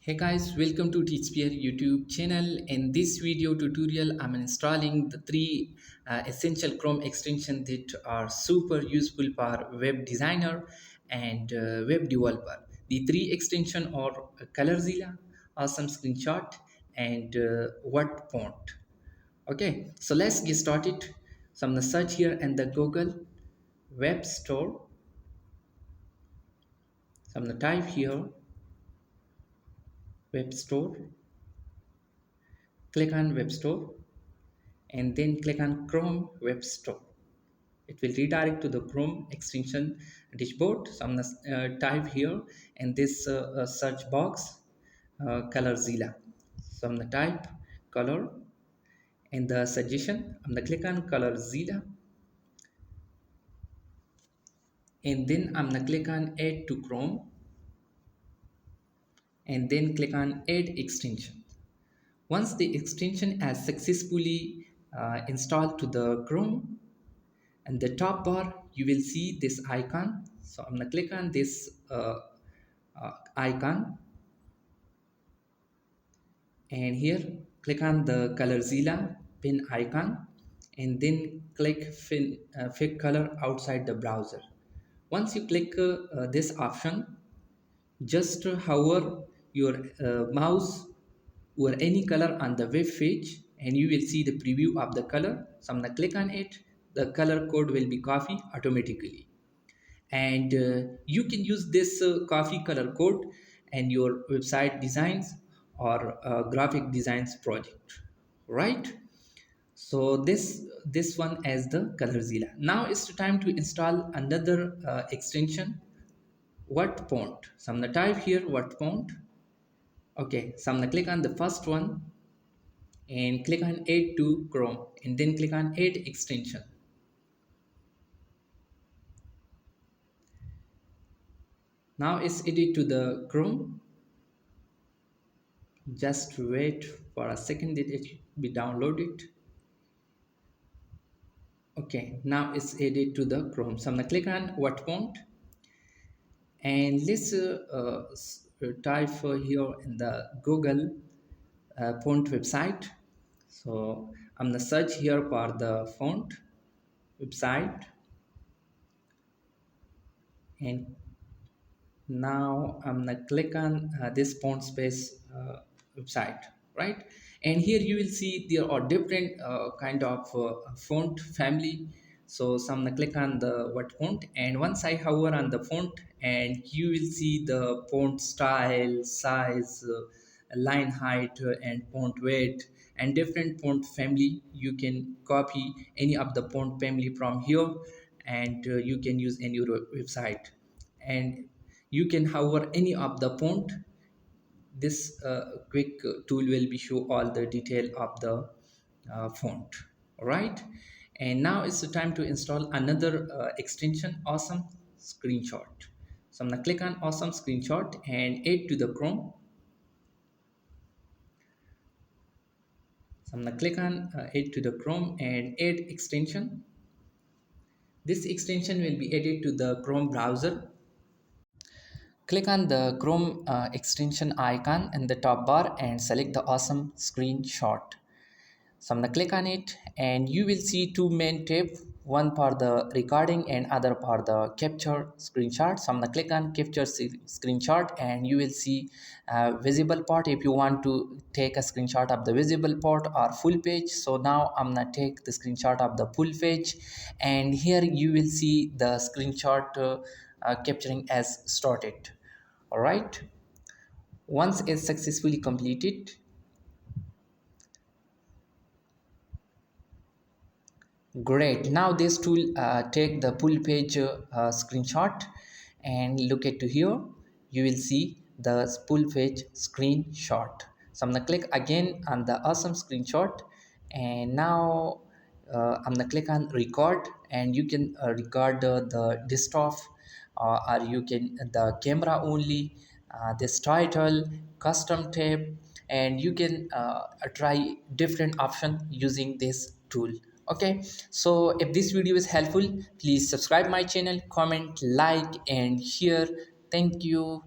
Hey guys, welcome to TeachPeer YouTube channel. In this video tutorial, I'm installing the three essential Chrome extensions that are super useful for web designer and web developer. The three extensions are ColorZilla, Awesome Screenshot, and WhatFont. Okay, so let's get started. So I'm gonna search here in the Google Web Store. So I'm gonna type here Web Store, click on Web Store, and then click on Chrome Web Store. It will redirect to the Chrome extension dashboard. So I'm gonna type here in this search box ColorZilla. So I'm gonna type color in the suggestion. I'm gonna click on ColorZilla, and then I'm gonna click on Add to Chrome, and then click on Add Extension. Once the extension has successfully installed to the Chrome, and the top bar you will see this icon. So I'm gonna click on this icon, and here click on the ColorZilla pin icon, and then click fit color outside the browser. Once you click this option, just hover your mouse over any color on the web page, and you will see the preview of the color. So I'm gonna click on it. The color code will be copied automatically, and you can use this coffee color code and your website designs or graphic designs project, right? So this one as the ColorZilla. Now it's the time to install another extension, WhatFont. So I'm gonna type here WhatFont. Okay, so I'm gonna click on the first one and click on Add to Chrome, and then click on Add Extension. Now it's added to the Chrome. Just wait for a second that it be downloaded. Okay, now it's added to the Chrome. So I'm gonna click on WhatFont, and let's type here in the Google font website. So I'm gonna search here for the font website, and now I'm gonna click on this font space website, right? And here you will see there are different kind of font family. So I'm gonna click on the what font, and once I hover on the font, and you will see the font style, size, line height, and font weight, and different font family. You can copy any of the font family from here, and you can use in your website, and you can hover any of the font. This quick tool will be show all the detail of the font. All right, and now it's the time to install another extension, Awesome Screenshot. So I'm gonna click on Awesome Screenshot and add to the Chrome. So I'm gonna click on add to the Chrome and add extension. This extension will be added to the Chrome browser. Click on the Chrome extension icon in the top bar and select the Awesome Screenshot. So I'm gonna click on it, and you will see two main tabs, one for the recording and other for the capture screenshot. So I'm gonna click on capture screenshot, and you will see visible part if you want to take a screenshot of the visible part or full page. So now I'm gonna take the screenshot of the full page, and here you will see the screenshot capturing as started. All right, once it's successfully completed, great. Now this tool take the full page screenshot, and look at to here. You will see the full page screenshot. So I'm gonna click again on the Awesome Screenshot, and now I'm gonna click on record, and you can record the desktop, or you can the camera only, this title, custom tab, and you can try different option using this tool. Okay, so if this video is helpful, please subscribe my channel, comment, like, and share. Thank you.